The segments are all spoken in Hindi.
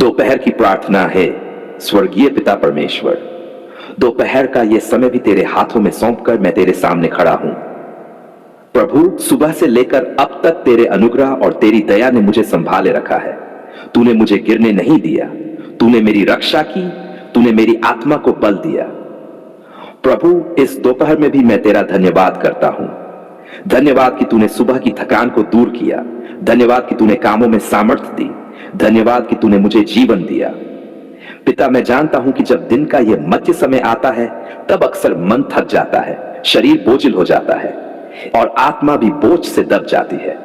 दोपहर की प्रार्थना है। स्वर्गीय पिता परमेश्वर, दोपहर का यह समय भी तेरे हाथों में सौंपकर मैं तेरे सामने खड़ा हूं। प्रभु, सुबह से लेकर अब तक तेरे अनुग्रह और तेरी दया ने मुझे संभाले रखा है। तूने मुझे गिरने नहीं दिया, तूने मेरी रक्षा की, तूने मेरी आत्मा को बल दिया। प्रभु, इस दोपहर में भी मैं तेरा धन्यवाद करता हूं। धन्यवाद कि तूने सुबह की थकान को दूर किया। धन्यवाद कि तूने कामों में सामर्थ्य दी। धन्यवाद कि तूने मुझे जीवन दिया। पिता, मैं जानता हूं कि जब दिन का यह मध्य समय आता है तब अक्सर मन थक जाता है, शरीर बोझिल हो जाता है और आत्मा भी बोझ से दब जाती है।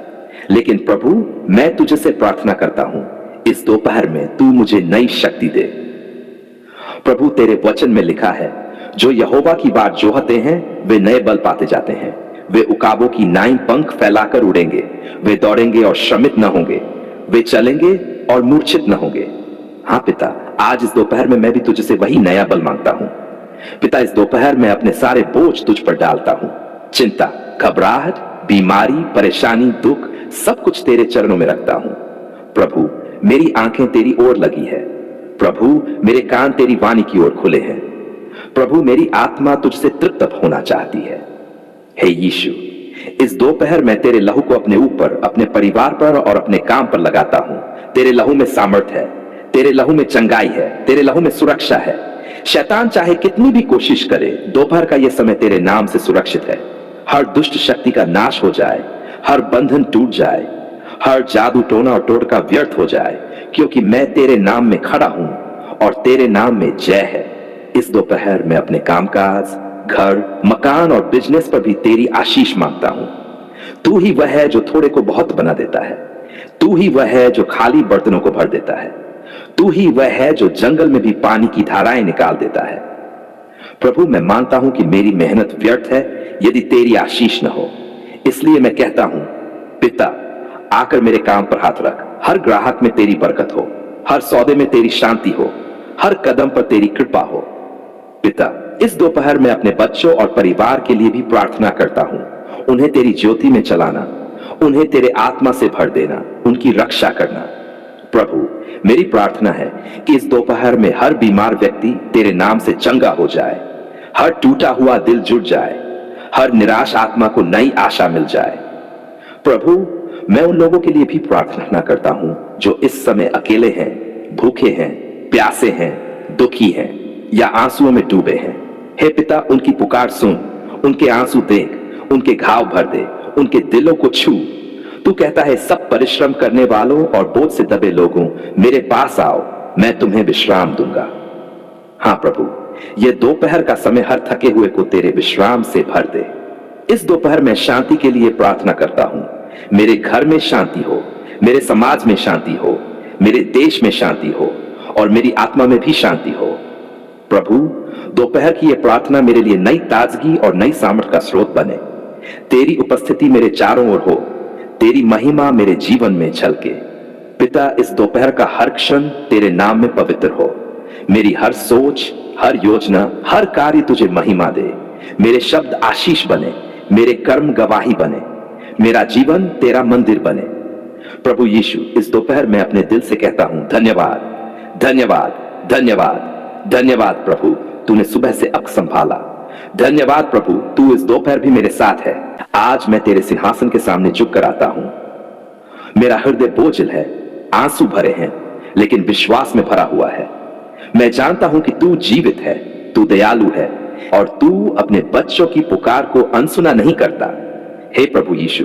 लेकिन प्रभु, मैं तुझे से प्रार्थना करता हूं, इस दोपहर में तू मुझे नई शक्ति दे। प्रभु, तेरे वचन में लिखा है, जो यहोवा की बाट जोहते हैं वे नए बल पाते जाते हैं। वे उकाबों की नाई पंख फैलाकर उड़ेंगे। वे दौड़ेंगे और श्रमित न होंगे। वे चलेंगे और मूर्छित न होंगे। हाँ पिता, आज इस दोपहर में मैं भी तुझसे वही नया बल मांगता हूं। पिता, इस दोपहर में अपने सारे बोझ तुझ पर डालता हूं। चिंता, घबराहट, बीमारी, परेशानी, दुख, सब कुछ तेरे चरणों में रखता हूं। प्रभु, मेरी आंखें तेरी ओर लगी है। प्रभु, मेरे कान तेरी वाणी की ओर खुले हैं। प्रभु, मेरी आत्मा तुझसे तृप्त होना चाहती है। हे यीशु, इस दोपहर में तेरे लहू को अपने ऊपर, अपने परिवार पर और अपने काम पर लगाता हूं। तेरे लहू में सामर्थ्य है, तेरे लहू में चंगाई है, तेरे लहू में सुरक्षा है। शैतान चाहे कितनी भी कोशिश करे, दोपहर का यह समय तेरे नाम से सुरक्षित है। हर दुष्ट शक्ति का नाश हो जाए, हर बंधन टूट जाए, हर जादू टोना और टोटका व्यर्थ हो जाए, क्योंकि मैं तेरे नाम में खड़ा हूं और तेरे नाम में जय है। इस दोपहर में अपने कामकाज, घर, मकान और बिजनेस पर भी तेरी आशीष मांगता हूं। तू ही वह है जो थोड़े को बहुत बना देता है। तू ही वह है जो खाली बर्तनों को भर देता है। तू ही वह है जो जंगल में भी पानी की धाराएं निकाल देता है। प्रभु, मैं मानता हूं कि मेरी मेहनत व्यर्थ है यदि तेरी आशीष न हो। इसलिए मैं कहता हूं, पिता, आकर मेरे काम पर हाथ रख। हर ग्राहक में तेरी बरकत हो, हर सौदे में तेरी शांति हो, हर कदम पर तेरी कृपा हो। पिता, इस दोपहर में अपने बच्चों और परिवार के लिए भी प्रार्थना करता हूं। उन्हें तेरी ज्योति में चलाना, उन्हें तेरे आत्मा से भर देना, उनकी रक्षा करना। प्रभु, मेरी प्रार्थना है कि इस दोपहर में हर बीमार व्यक्ति तेरे नाम से चंगा हो जाए, हर टूटा हुआ दिल जुड़ जाए, हर निराश आत्मा को नई आशा मिल जाए। प्रभु, मैं उन लोगों के लिए भी प्रार्थना करता हूं जो इस समय अकेले हैं, भूखे हैं, प्यासे हैं, दुखी हैं या आंसुओं में डूबे हैं। हे पिता, उनकी पुकार सुन, उनके आंसू देख, उनके घाव भर दे, उनके दिलों को छू। तू कहता है, सब परिश्रम करने वालों और बोझ से दबे लोगों, मेरे पास आओ, मैं तुम्हें विश्राम दूंगा। हाँ प्रभु, यह दोपहर का समय हर थके हुए को तेरे विश्राम से भर दे। इस दोपहर में शांति के लिए प्रार्थना करता हूं। मेरे घर में शांति हो, मेरे समाज में शांति हो, मेरे देश में शांति हो और मेरी आत्मा में भी शांति हो। प्रभु, दोपहर की यह प्रार्थना मेरे लिए नई ताजगी और नई सामर्थ का स्रोत बने। तेरी उपस्थिति मेरे चारों ओर हो, तेरी महिमा मेरे जीवन में झलके। पिता, इस दोपहर का हर क्षण तेरे नाम में पवित्र हो। मेरी हर सोच, हर योजना, हर कार्य तुझे महिमा दे। मेरे शब्द आशीष बने, मेरे कर्म गवाही बने, मेरा जीवन तेरा मंदिर बने। प्रभु यीशु, इस दोपहर मैं अपने दिल से कहता हूं, धन्यवाद, धन्यवाद, धन्यवाद, धन्यवाद प्रभु, तूने सुबह से अब संभाला। धन्यवाद प्रभु, तू इस दोपहर भी मेरे साथ है। आज मैं तेरे सिंहासन के सामने झुक कर आता हूं। मेरा हृदय बोझिल है, आंसू भरे हैं, लेकिन विश्वास में भरा हुआ है। मैं जानता हूं कि तू जीवित है, तू दयालु है और तू अपने बच्चों की पुकार को अनसुना नहीं करता। हे प्रभु यीशु,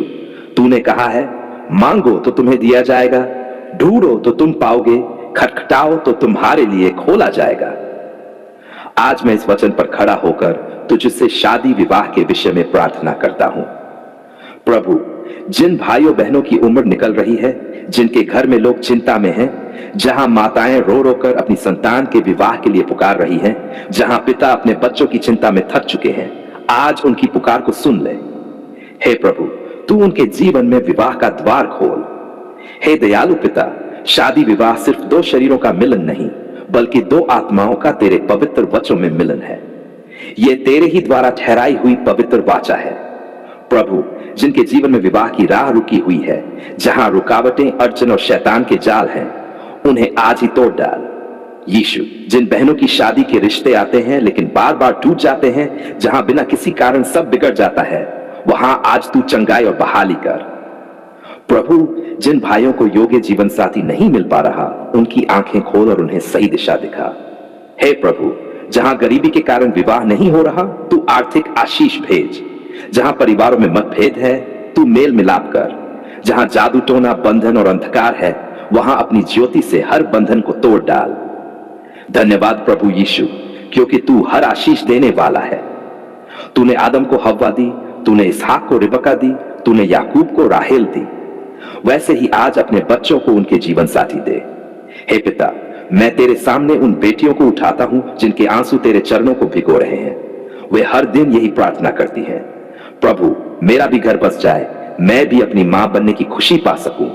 तूने कहा है, मांगो तो तुम्हें दिया जाएगा, ढूंढो तो तुम पाओगे, खटखटाओ तो तुम्हारे लिए खोला जाएगा। आज मैं इस वचन पर खड़ा होकर तुझसे शादी विवाह के विषय में प्रार्थना करता हूं। प्रभु, जिन भाइयों बहनों की उम्र निकल रही है, जिनके घर में लोग चिंता में हैं, जहां माताएं रो रो कर अपनी संतान के विवाह के लिए पुकार रही हैं, जहां पिता अपने बच्चों की चिंता में थक चुके हैं, आज उनकी पुकार को सुन ले। हे प्रभु, तू उनके जीवन में विवाह का द्वार खोल। हे दयालु पिता, शादी विवाह सिर्फ दो शरीरों का मिलन नहीं, बल्कि दो आत्माओं का तेरे पवित्र वचनों में मिलन है। यह तेरे ही द्वारा ठहराई हुई पवित्र वाचा है। प्रभु, जिनके जीवन में विवाह की राह रुकी हुई है, जहां रुकावटें, अड़चन और शैतान के जाल हैं, उन्हें आज ही तोड़ डाल। यीशु, जिन बहनों की शादी के रिश्ते आते हैं लेकिन बार बार टूट जाते हैं, जहां बिना किसी कारण सब बिगड़ जाता है, वहां आज तू चंगाई और बहाली कर। प्रभु, जिन भाइयों को योग्य जीवन साथी नहीं मिल पा रहा, उनकी आंखें खोल और उन्हें सही दिशा दिखा। हे प्रभु, जहां गरीबी के कारण विवाह नहीं हो रहा, तू आर्थिक आशीष भेज। जहां परिवारों में मतभेद है, तू मेल मिलाप कर। जहां जादू टोना, बंधन और अंधकार है, वहां अपनी ज्योति से हर बंधन को तोड़ डाल। धन्यवाद प्रभु यीशु, क्योंकि तू हर आशीष देने वाला है। तूने आदम को हव्वा दी, तूने इसहाक को रिबका दी, तूने याकूब को राहेल दी, वैसे ही आज अपने बच्चों को उनके जीवन साथी दे। हे पिता, मैं तेरे सामने उन बेटियों को उठाता हूं जिनके आंसू तेरे चरणों को भिगो रहे हैं। वे हर दिन यही प्रार्थना करती हैं, प्रभु मेरा भी घर बस जाए, मैं भी अपनी मां बनने की खुशी पा सकूं।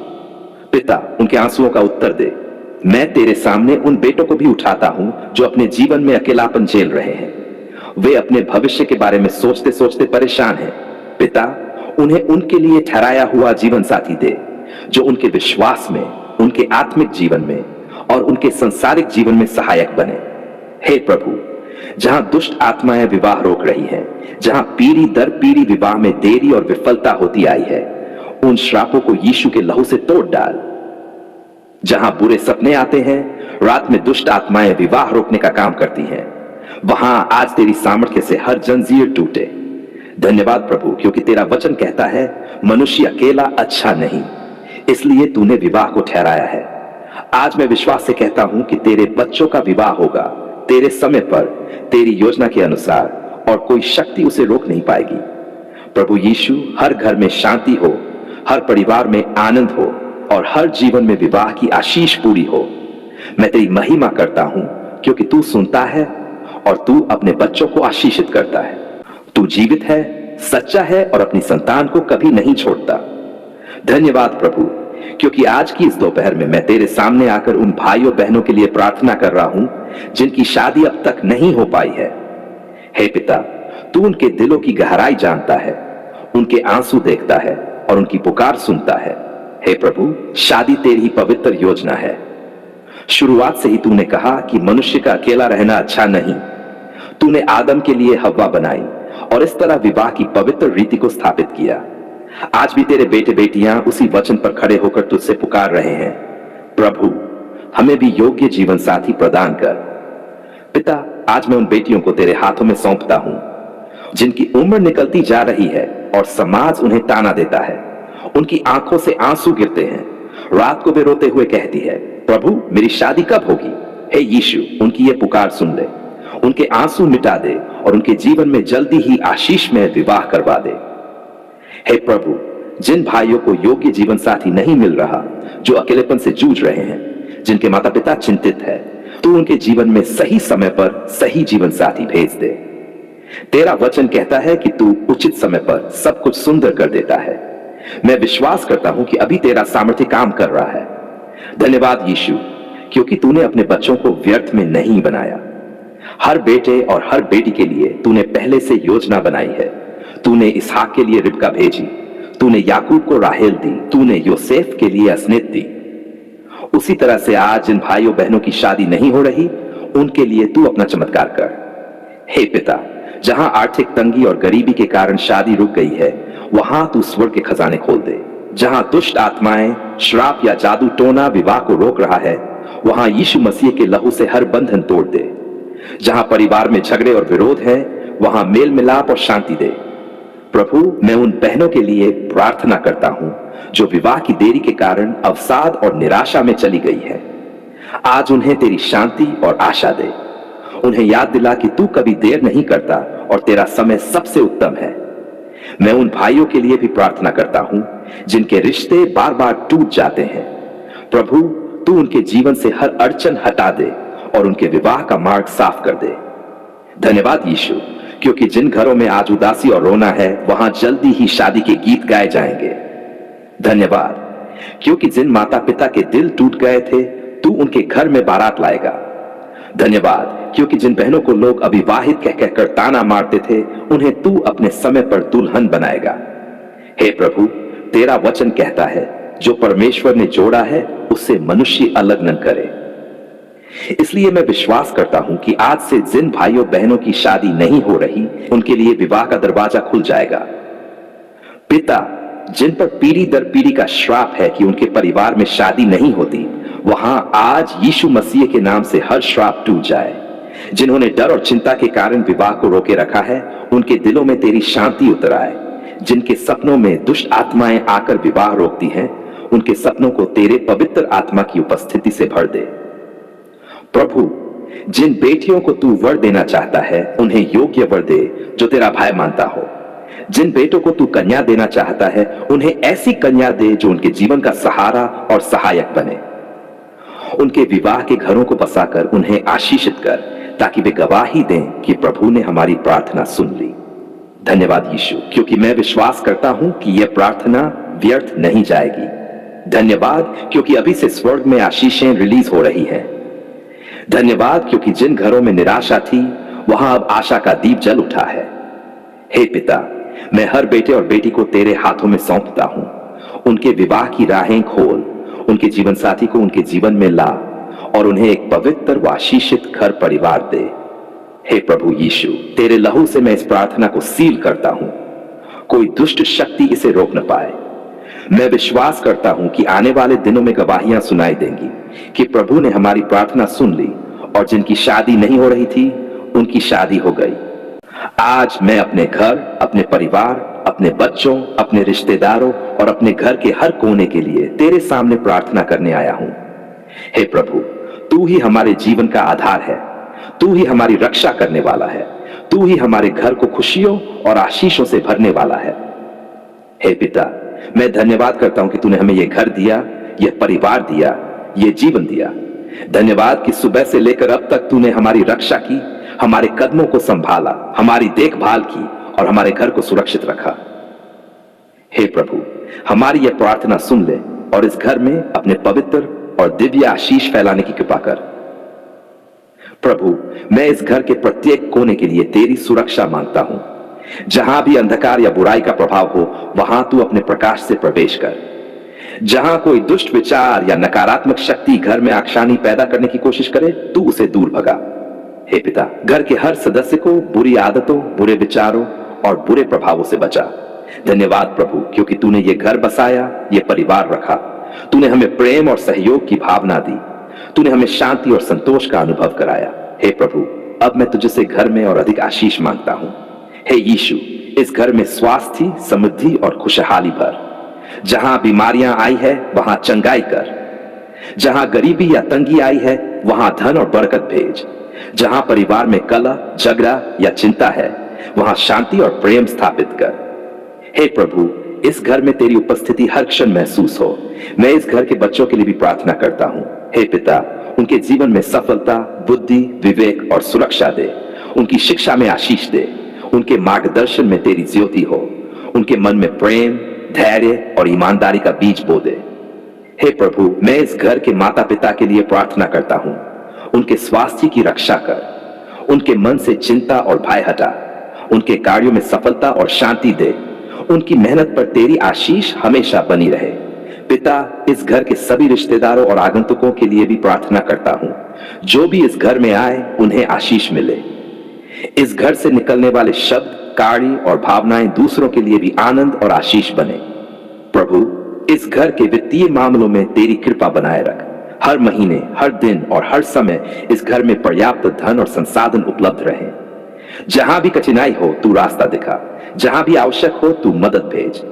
पिता, उनके आंसुओं का उत्तर दे। मैं तेरे सामने उन बेटों को भी उठाता हूं जो अपने जीवन में अकेलापन झेल रहे हैं। वे अपने भविष्य के बारे में सोचते सोचते परेशान हैं। पिता, उन्हें उनके लिए ठहराया हुआ जीवन साथी दे, जो उनके विश्वास में, उनके आत्मिक जीवन में और उनके संसारिक जीवन में सहायक बने। हे प्रभु, जहां दुष्ट आत्माएं विवाह रोक रही हैं, जहां पीढ़ी दर पीढ़ी विवाह में देरी और विफलता होती आई है, उन श्रापों को यीशु के लहू से तोड़ डाल। जहां बुरे सपने आते हैं, रात में दुष्ट आत्माएं विवाह रोकने का काम करती हैं, वहां आज तेरी सामर्थ्य से हर जंजीर टूटे। धन्यवाद प्रभु, क्योंकि तेरा वचन कहता है मनुष्य अकेला अच्छा नहीं, इसलिए तूने विवाह को ठहराया है। आज मैं विश्वास से कहता हूं कि तेरे बच्चों का विवाह होगा तेरे समय पर, तेरी योजना के अनुसार, और कोई शक्ति उसे रोक नहीं पाएगी। प्रभु यीशु, हर घर में शांति हो, हर परिवार में आनंद हो और हर जीवन में विवाह की आशीष पूरी हो। मैं तेरी महिमा करता हूं, क्योंकि तू सुनता है और तू अपने बच्चों को आशीषित करता है। तू जीवित है, सच्चा है और अपनी संतान को कभी नहीं छोड़ता। धन्यवाद प्रभु, क्योंकि आज की इस दोपहर में मैं तेरे सामने आकर उन भाइयों बहनों के लिए प्रार्थना कर रहा हूं जिनकी शादी अब तक नहीं हो पाई है। हे पिता, तू उनके दिलों की गहराई जानता है, उनके आंसू देखता है और उनकी पुकार सुनता है। हे प्रभु, शादी तेरी ही पवित्र योजना है। शुरुआत से ही तूने कहा कि मनुष्य का अकेला रहना अच्छा नहीं। तूने आदम के लिए हव्वा बनाई और इस तरह विवाह की पवित्र रीति को स्थापित किया। आज भी तेरे बेटे बेटियां उसी वचन पर खड़े होकर तुझसे पुकार रहे हैं, प्रभु हमें भी योग्य जीवन साथी प्रदान कर। पिता, आज मैं उन बेटियों को तेरे हाथों में सौंपता हूं जिनकी उम्र निकलती जा रही है और समाज उन्हें ताना देता है। उनकी आंखों से आंसू गिरते हैं, रात को वे रोते हुए कहती है, प्रभु मेरी शादी कब होगी। हे यीशु, उनकी ये पुकार सुन ले, उनके आंसू मिटा दे और उनके जीवन में जल्दी ही आशीष में विवाह करवा दे। हे प्रभु, जिन भाइयों को योग्य जीवन साथी नहीं मिल रहा, जो अकेलेपन से जूझ रहे हैं, जिनके माता पिता चिंतित है, तू उनके जीवन में सही समय पर सही जीवन साथी भेज दे। तेरा वचन कहता है कि तू उचित समय पर सब कुछ सुंदर कर देता है। मैं विश्वास करता हूं कि अभी तेरा सामर्थ्य काम कर रहा है। धन्यवाद यीशु, क्योंकि तूने अपने बच्चों को व्यर्थ में नहीं बनाया। हर बेटे और हर बेटी के लिए तूने पहले से योजना बनाई है। तूने इसहाक के लिए रिबका भेजी, तूने याकूब को राहेल दी, तूने योसेफ के लिए अस्नेत दी। उसी तरह से आज जिन भाइयों बहनों की शादी नहीं हो रही, उनके लिए तू अपना चमत्कार कर। हे पिता, जहां आर्थिक तंगी और गरीबी के कारण शादी रुक गई है, वहां तू स्वर्ग के खजाने खोल दे। जहां दुष्ट आत्माएं, श्राप या जादू टोना विवाह को रोक रहा है, वहां यीशु मसीह के लहू से हर बंधन तोड़ दे। जहां परिवार में झगड़े और विरोध है, वहां मेल मिलाप और शांति दे। प्रभु, मैं उन बहनों के लिए प्रार्थना करता हूं जो विवाह की देरी के कारण अवसाद और निराशा में चली गई है। आज उन्हें तेरी शांति और आशा दे। उन्हें याद दिला कि तू कभी देर नहीं करता और तेरा समय सबसे उत्तम है। मैं उन भाइयों के लिए भी प्रार्थना करता हूं जिनके रिश्ते बार बार टूट जाते हैं। प्रभु, तू उनके जीवन से हर अड़चन हटा दे और उनके विवाह का मार्ग साफ कर दे। धन्यवाद यीशु, क्योंकि जिन घरों में आज उदासी और रोना है, वहां जल्दी ही शादी के गीत गाए जाएंगे। धन्यवाद, क्योंकि जिन माता पिता के दिल टूट गए थे, तू उनके घर में बारात लाएगा। धन्यवाद, क्योंकि जिन बहनों को लोग अविवाहित कह कहकर ताना मारते थे, उन्हें तू अपने समय पर दुल्हन बनाएगा। हे प्रभु, तेरा वचन कहता है, जो परमेश्वर ने जोड़ा है उससे मनुष्य अलग न करे। इसलिए मैं विश्वास करता हूं कि आज से जिन भाइयों बहनों की शादी नहीं हो रही, उनके लिए विवाह का दरवाजा खुल जाएगा। पिता, जिन पर पीढ़ी दर पीढ़ी का श्राप है कि उनके परिवार में शादी नहीं होती, वहां आज यीशु मसीह के नाम से हर श्राप टूट जाए। जिन्होंने डर और चिंता के कारण विवाह को रोके रखा है, उनके दिलों में तेरी शांति उतर आए। जिनके सपनों में दुष्ट आत्माएं आकर विवाह रोकती हैं, उनके सपनों को तेरे पवित्र आत्मा की उपस्थिति से भर दे। प्रभु, जिन बेटियों को तू वर देना चाहता है, उन्हें योग्य वर दे जो तेरा भय मानता हो। जिन बेटों को तू कन्या देना चाहता है, उन्हें ऐसी कन्या दे जो उनके जीवन का सहारा और सहायक बने। उनके विवाह के घरों को बसाकर उन्हें आशीषित कर, ताकि वे गवाही दें कि प्रभु ने हमारी प्रार्थना सुन ली। धन्यवाद यीशु, क्योंकि मैं विश्वास करता हूं कि यह प्रार्थना व्यर्थ नहीं जाएगी। धन्यवाद क्योंकि अभी से स्वर्ग में आशीषें रिलीज हो रही हैं। धन्यवाद क्योंकि जिन घरों में निराशा थी, वहां अब आशा का दीप जल उठा है। हे पिता, मैं हर बेटे और बेटी को तेरे हाथों में सौंपता हूं। उनके विवाह की राहें खोल, उनके जीवन साथी को उनके जीवन में ला और उन्हें एक पवित्र व आशीषित घर परिवार दे। हे प्रभु यीशु, तेरे लहू से मैं इस प्रार्थना को सील करता हूं। कोई दुष्ट शक्ति इसे रोक न पाए। मैं विश्वास करता हूं कि आने वाले दिनों में गवाहियां सुनाई देंगी कि प्रभु ने हमारी प्रार्थना सुन ली और जिनकी शादी नहीं हो रही थी, उनकी शादी हो गई। आज मैं अपने घर, अपने परिवार, अपने बच्चों, अपने रिश्तेदारों और अपने घर के हर कोने के लिए तेरे सामने प्रार्थना करने आया हूं। हे प्रभु, तू ही हमारे जीवन का आधार है। तू ही हमारी रक्षा करने वाला है। तू ही हमारे घर को खुशियों और आशीषों से भरने वाला है। हे पिता, मैं धन्यवाद करता हूं कि तूने हमें यह घर दिया, यह परिवार दिया, यह जीवन दिया। धन्यवाद कि सुबह से लेकर अब तक तूने हमारी रक्षा की, हमारे कदमों को संभाला, हमारी देखभाल की और हमारे घर को सुरक्षित रखा। हे प्रभु, हमारी यह प्रार्थना सुन ले और इस घर में अपने पवित्र और दिव्य आशीष फैलाने की कृपा कर। प्रभु, मैं इस घर के प्रत्येक कोने के लिए तेरी सुरक्षा मांगता हूं। जहां भी अंधकार या बुराई का प्रभाव हो, वहां तू अपने प्रकाश से प्रवेश कर। जहां कोई दुष्ट विचार या नकारात्मक शक्ति घर में आक्षानी पैदा करने की कोशिश करे, तू उसे दूर भगा। हे पिता, घर के हर सदस्य को बुरी आदतों, बुरे विचारों और बुरे प्रभावों से बचा। धन्यवाद प्रभु, क्योंकि तूने ये घर बसाया, ये परिवार रखा। तूने हमें प्रेम और सहयोग की भावना दी। तूने हमें शांति और संतोष का अनुभव कराया। हे प्रभु, अब मैं तुझसे घर में और अधिक आशीष मांगता हूं। हे यीशु, इस घर में स्वास्थ्य, समृद्धि और खुशहाली भर। जहां बीमारियां आई है, वहां चंगाई कर। जहां गरीबी या तंगी आई है, वहां धन और बरकत भेज। जहां परिवार में कलह, झगड़ा या चिंता है, वहां शांति और प्रेम स्थापित कर। हे प्रभु, इस घर में तेरी उपस्थिति हर क्षण महसूस हो। मैं इस घर के बच्चों के लिए भी प्रार्थना करता हूं। हे पिता, उनके जीवन में सफलता, बुद्धि, विवेक और सुरक्षा दे। उनकी शिक्षा में आशीष दे। उनके मार्गदर्शन में तेरी ज्योति हो। उनके मन में प्रेम, धैर्य और ईमानदारी का बीज बो दे। हे प्रभु, मैं इस घर के माता पिता के लिए प्रार्थना करता हूं। उनके स्वास्थ्य की रक्षा कर। उनके मन से चिंता और भय हटा। उनके कार्यों में सफलता और शांति दे। उनकी मेहनत पर तेरी आशीष हमेशा बनी रहे। पिता, इस घर के सभी रिश्तेदारों और आगंतुकों के लिए भी प्रार्थना करता हूं। जो भी इस घर में आए, उन्हें आशीष मिले। इस घर से निकलने वाले शब्द, कार्य और भावनाएं दूसरों के लिए भी आनंद और आशीष बने। प्रभु, इस घर के वित्तीय मामलों में तेरी कृपा बनाए रख। हर महीने, हर दिन और हर समय इस घर में पर्याप्त धन और संसाधन उपलब्ध रहे। जहां भी कठिनाई हो, तू रास्ता दिखा। जहां भी आवश्यक हो, तू मदद भेज।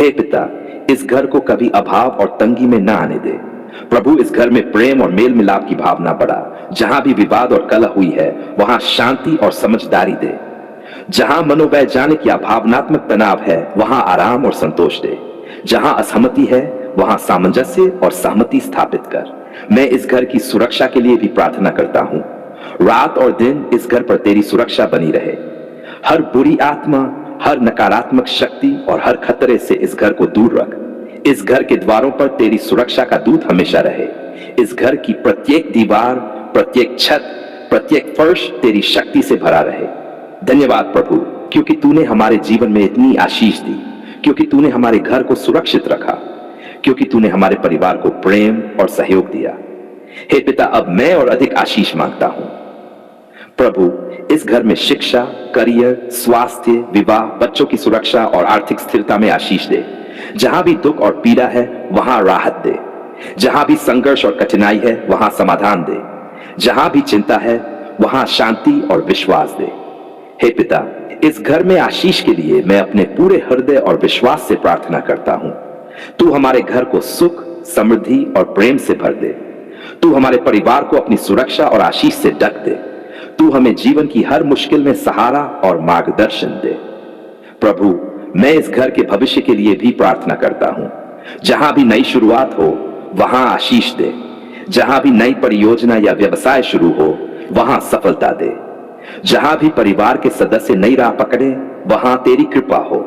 हे पिता, इस घर को कभी अभाव और तंगी में ना आने दे। प्रभु, इस घर में प्रेम और मेल मिलाप की भावना बढ़ा। जहां भी विवाद और कलह हुई है, वहां शांति और समझदारी दे। जहां मनोवैज्ञानिक या भावनात्मक तनाव है, वहां आराम और संतोष दे। जहां असहमति है, वहां सामंजस्य और सहमति स्थापित कर। मैं इस घर की सुरक्षा के लिए भी प्रार्थना करता हूं। रात और दिन इस घर पर तेरी सुरक्षा बनी रहे। हर बुरी आत्मा, हर नकारात्मक शक्ति और हर खतरे से इस घर को दूर रख। इस घर के द्वारों पर तेरी सुरक्षा का दूत हमेशा रहे। इस घर की प्रत्येक दीवार, प्रत्येक छत, प्रत्येक फर्श तेरी शक्ति से भरा रहे। धन्यवाद प्रभु, क्योंकि तूने हमारे जीवन में इतनी आशीष दी, क्योंकि तूने हमारे घर को सुरक्षित रखा, क्योंकि तूने हमारे परिवार को प्रेम और सहयोग दिया। हे पिता, अब मैं और अधिक आशीष मांगता हूं। प्रभु, इस घर में शिक्षा, करियर, स्वास्थ्य, विवाह, बच्चों की सुरक्षा और आर्थिक स्थिरता में आशीष दे। जहां भी दुख और पीड़ा है वहां राहत दे। जहां भी संघर्ष और कठिनाई है वहां समाधान दे। जहां भी चिंता है वहां शांति और विश्वास दे। हे पिता, इस घर में आशीष के लिए मैं अपने पूरे हृदय और विश्वास से प्रार्थना करता हूं। तू हमारे घर को सुख, समृद्धि और प्रेम से भर दे। तू हमारे परिवार को अपनी सुरक्षा और आशीष से ढक दे। तू हमें जीवन की हर मुश्किल में सहारा और मार्गदर्शन दे। प्रभु, मैं इस घर के भविष्य के लिए भी प्रार्थना करता हूं। जहां भी नई शुरुआत हो वहां आशीष दे। जहां भी नई परियोजना या व्यवसाय शुरू हो वहां सफलता दे। जहां भी परिवार के सदस्य नई राह पकड़े वहां तेरी कृपा हो।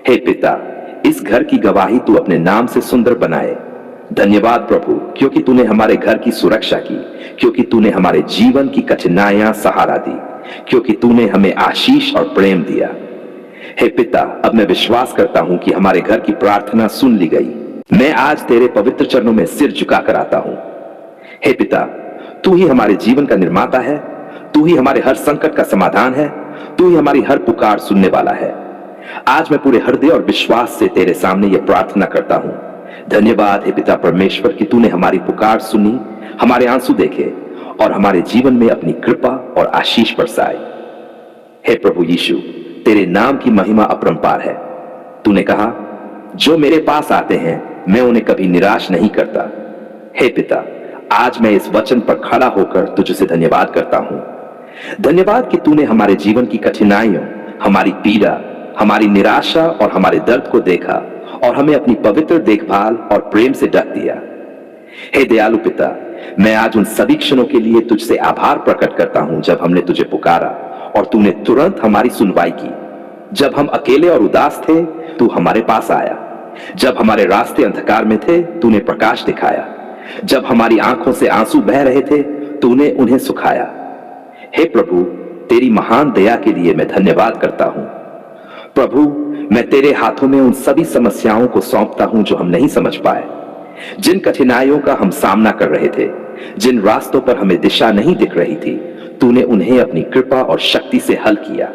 हे पिता, इस घर की गवाही तू अपने नाम से सुंदर बनाए। धन्यवाद प्रभु, क्योंकि तूने हमारे घर की सुरक्षा की, क्योंकि तूने हमारे जीवन की कठिनाइयां सहारा दी, क्योंकि तूने हमें आशीष और प्रेम दिया। हे पिता, अब मैं विश्वास करता हूं कि हमारे घर की प्रार्थना सुन ली गई। मैं आज तेरे पवित्र चरणों में सिर झुकाकर आता हूं। हे पिता, तू ही हमारे जीवन का निर्माता है। तू ही हमारे हर संकट का समाधान है। तू ही हमारी हर पुकार सुनने वाला है। आज मैं पूरे हृदय और विश्वास से तेरे सामने यह प्रार्थना करता हूं। धन्यवाद हे पिता परमेश्वर कि तूने हमारी पुकार सुनी, हमारे आंसू देखे और हमारे जीवन में अपनी कृपा और आशीष बरसाए। हे प्रभु यीशु, तेरे नाम की महिमा अपरंपार है। तूने कहा, जो मेरे पास आते हैं मैं उन्हें कभी निराश नहीं करता। हे पिता, आज मैं इस वचन पर खड़ा होकर तुझसे धन्यवाद करता हूं। धन्यवाद कि तूने हमारे जीवन की कठिनाइयों, हमारी पीड़ा, हमारी निराशा और हमारे दर्द को देखा और हमें अपनी पवित्र देखभाल और प्रेम से ढक दिया। हे दयालु पिता, मैं आज उन सभी क्षणों के लिए तुझसे आभार प्रकट करता हूं जब हमने तुझे पुकारा और तूने तुरंत हमारी सुनवाई की। जब हम अकेले और उदास थे तू हमारे पास आया। जब हमारे रास्ते अंधकार में थे तूने प्रकाश दिखाया। जब हमारी आंखों से आंसू बह रहे थे तूने उन्हें सुखाया। हे प्रभु, तेरी महान दया के लिए मैं धन्यवाद करता हूं। प्रभु, मैं तेरे हाथों में उन सभी समस्याओं को सौंपता हूं जो हम नहीं समझ पाए। जिन कठिनाइयों का हम सामना कर रहे थे, जिन रास्तों पर हमें दिशा नहीं दिख रही थी, तूने उन्हें अपनी कृपा और शक्ति से हल किया।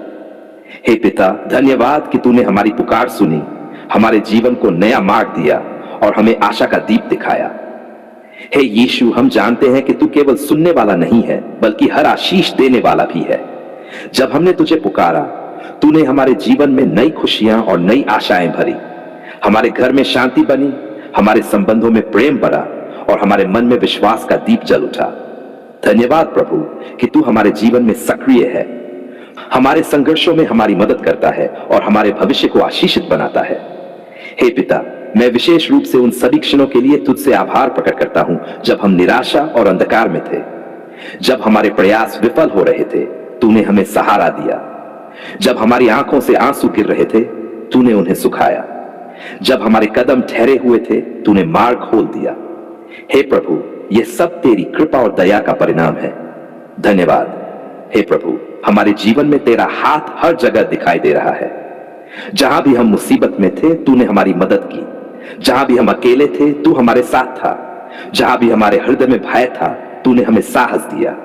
हे पिता, धन्यवाद कि तूने हमारी पुकार सुनी, हमारे जीवन को नया मार्ग दिया और हमें आशा का दीप दिखाया। हे यीशु, हम जानते हैं कि तू केवल सुनने वाला नहीं है बल्कि हर आशीष देने वाला भी है। जब हमने तुझे पुकारा तूने हमारे जीवन में नई खुशियां और नई आशाएं भरी। हमारे घर में शांति बनी, हमारे संबंधों में प्रेम बढ़ा और हमारे मन में विश्वास का दीप जल उठा। धन्यवाद प्रभु कि तू हमारे जीवन में सक्रिय है, हमारे संघर्षों में हमारी मदद करता है और हमारे भविष्य को आशीषित बनाता है। हे पिता, मैं विशेष रूप से उन सभी क्षणों के लिए तुझसे आभार प्रकट करता हूं जब हम निराशा और अंधकार में थे। जब हमारे प्रयास विफल हो रहे थे तूने हमें सहारा दिया। जब हमारी आंखों से आंसू गिर रहे थे तूने उन्हें सुखाया। जब हमारे कदम ठहरे हुए थे तूने मार्ग खोल दिया। हे प्रभु, यह सब तेरी कृपा और दया का परिणाम है। धन्यवाद हे प्रभु, हमारे जीवन में तेरा हाथ हर जगह दिखाई दे रहा है। जहां भी हम मुसीबत में थे तूने हमारी मदद की। जहां भी हम अकेले थे तू हमारे साथ था। जहां भी हमारे हृदय में भय था तूने हमें साहस दिया।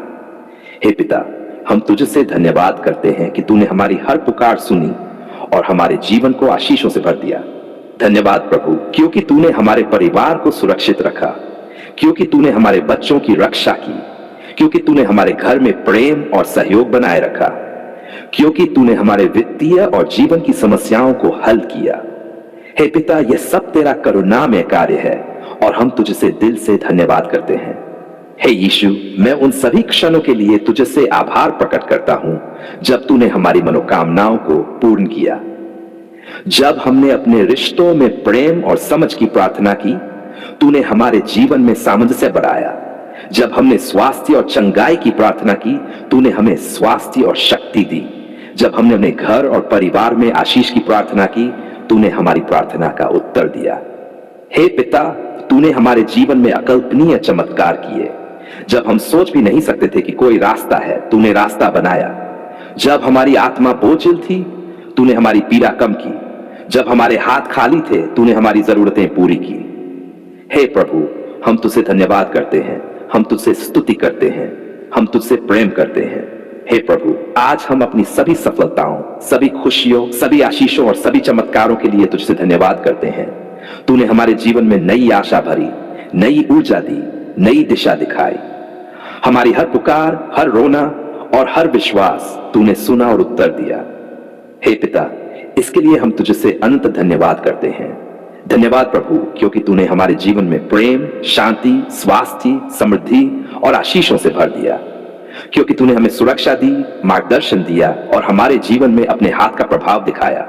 हे पिता, हम तुझसे धन्यवाद करते हैं कि तूने हमारी हर पुकार सुनी और हमारे जीवन को आशीषों से भर दिया। धन्यवाद प्रभु, क्योंकि तूने हमारे परिवार को सुरक्षित रखा, क्योंकि तूने हमारे बच्चों की रक्षा की, क्योंकि तूने हमारे घर में प्रेम और सहयोग बनाए रखा, क्योंकि तूने हमारे वित्तीय और जीवन की समस्याओं को हल किया। हे पिता, यह सब तेरा करुणामय कार्य है और हम तुझसे दिल से धन्यवाद करते हैं। हे यीशु, मैं उन सभी क्षणों के लिए तुझसे आभार प्रकट करता हूं जब तूने हमारी मनोकामनाओं को पूर्ण किया। जब हमने अपने रिश्तों में प्रेम और समझ की प्रार्थना की तूने हमारे जीवन में सामंजस्य बढ़ाया। जब हमने स्वास्थ्य और चंगाई की प्रार्थना की तूने हमें स्वास्थ्य और शक्ति दी। जब हमने अपने घर और परिवार में आशीष की प्रार्थना की तूने हमारी प्रार्थना का उत्तर दिया। हे पिता, तूने हमारे जीवन में अकल्पनीय चमत्कार किए। जब हम सोच भी नहीं सकते थे कि कोई रास्ता है तूने रास्ता बनाया। जब हमारी आत्मा बोझिल थी तूने हमारी पीड़ा कम की। जब हमारे हाथ खाली थे तूने हमारी जरूरतें पूरी की। हे प्रभु, हम तुझसे धन्यवाद करते हैं, हम तुझसे स्तुति करते हैं, हम तुझसे प्रेम करते हैं। हे प्रभु, आज हम अपनी सभी सफलताओं, सभी खुशियों, सभी आशीषों और सभी चमत्कारों के लिए तुझसे धन्यवाद करते हैं। तूने हमारे जीवन में नई आशा भरी, नई ऊर्जा दी, नई दिशा दिखाई। हमारी हर पुकार, हर रोना और हर विश्वास तूने सुना और उत्तर दिया। हे पिता, इसके लिए हम तुझसे अनंत धन्यवाद करते हैं। धन्यवाद प्रभु, क्योंकि तूने हमारे जीवन में प्रेम, शांति, स्वास्थ्य, समृद्धि और आशीषों से भर दिया। क्योंकि तूने हमें सुरक्षा दी, मार्गदर्शन दिया और हमारे जीवन में अपने हाथ का प्रभाव दिखाया।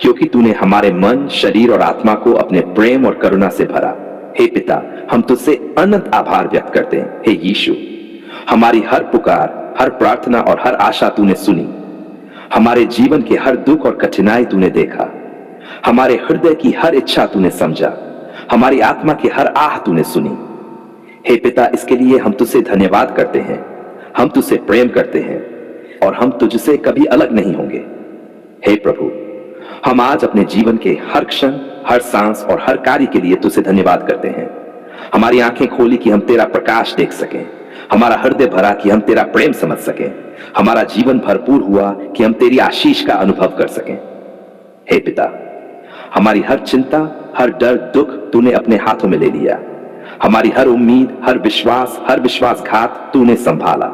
क्योंकि तूने हमारे मन, शरीर और आत्मा को अपने प्रेम और करुणा से भरा। हे पिता, हम तुझसे अनंत आभार व्यक्त करते हैं। हे यीशु, हमारी हर पुकार, हर प्रार्थना और हर आशा तूने सुनी। हमारे जीवन के हर दुख और कठिनाई तूने देखा। हमारे हृदय की हर इच्छा तूने समझा। हमारी आत्मा की हर आह तूने सुनी। हे पिता, इसके लिए हम तुझसे धन्यवाद करते हैं, हम तुझसे प्रेम करते हैं और हम तुझसे कभी अलग नहीं होंगे। हे प्रभु, हम आज अपने जीवन के हर क्षण, हर सांस और हर कार्य के लिए तुझसे धन्यवाद करते हैं। हमारी आंखें खोली कि हम तेरा प्रकाश देख सकें, हमारा हृदय भरा कि हम तेरा प्रेम समझ सकें, हमारा जीवन भरपूर हुआ कि हम तेरी आशीष का अनुभव कर सकें। हे पिता, हमारी हर चिंता, हर डर, दुख तूने अपने हाथों में ले लिया। हमारी हर उम्मीद, हर विश्वासघात तूने संभाला।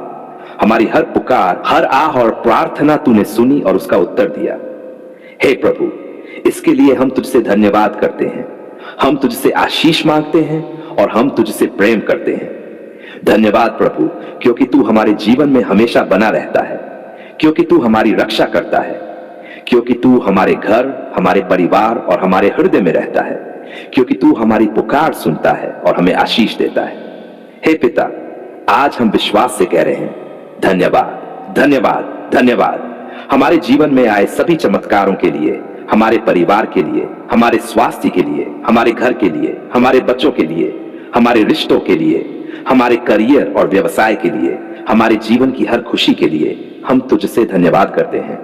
हमारी हर पुकार, हर आह और प्रार्थना तूने सुनी और उसका उत्तर दिया। हे प्रभु, इसके लिए हम तुझसे धन्यवाद करते हैं, हम तुझसे आशीष मांगते हैं और हम तुझसे प्रेम करते हैं। धन्यवाद प्रभु, क्योंकि तू हमारे जीवन में हमेशा बना रहता है, क्योंकि तू हमारी रक्षा करता है, क्योंकि तू हमारे घर, हमारे परिवार और हमारे हृदय में रहता है, क्योंकि तू हमारी पुकार सुनता है और हमें आशीष देता है। हे पिता, आज हम विश्वास से कह रहे हैं धन्यवाद, धन्यवाद, धन्यवाद। हमारे जीवन में आए सभी चमत्कारों के लिए, हमारे परिवार के लिए, हमारे स्वास्थ्य के लिए, हमारे घर के लिए, हमारे बच्चों के लिए, हमारे रिश्तों के लिए, हमारे करियर और व्यवसाय के लिए, हमारे जीवन की हर खुशी के लिए हम तुझसे धन्यवाद करते हैं।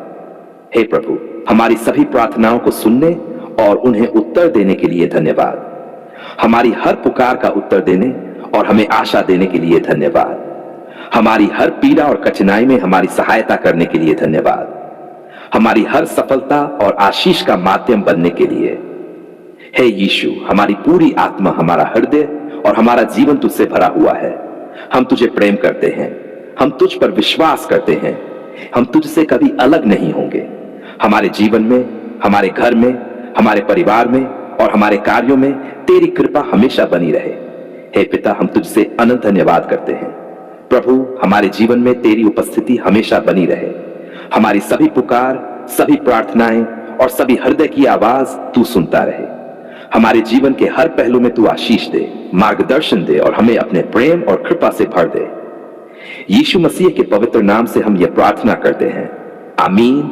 हे प्रभु, हमारी सभी प्रार्थनाओं को सुनने और उन्हें उत्तर देने के लिए धन्यवाद। हमारी हर पुकार का उत्तर देने और हमें आशा देने के लिए धन्यवाद। हमारी हर पीड़ा और कठिनाई में हमारी सहायता करने के लिए धन्यवाद। हमारी हर सफलता और आशीष का माध्यम बनने के लिए। हे यीशु, हमारी पूरी आत्मा, हमारा हृदय और हमारा जीवन तुझसे भरा हुआ है। हम तुझे प्रेम करते हैं, हम तुझ पर विश्वास करते हैं, हम तुझसे कभी अलग नहीं होंगे। हमारे जीवन में, हमारे घर में, हमारे परिवार में और हमारे कार्यों में तेरी कृपा हमेशा बनी रहे। हे पिता, हम तुझसे अनंत धन्यवाद करते हैं। प्रभु, हमारे जीवन में तेरी उपस्थिति हमेशा बनी रहे। हमारी सभी पुकार, सभी प्रार्थनाएं और सभी हृदय की आवाज तू सुनता रहे। हमारे जीवन के हर पहलू में तू आशीष दे, मार्गदर्शन दे और हमें अपने प्रेम और कृपा से भर दे। यीशु मसीह के पवित्र नाम से हम यह प्रार्थना करते हैं, आमीन।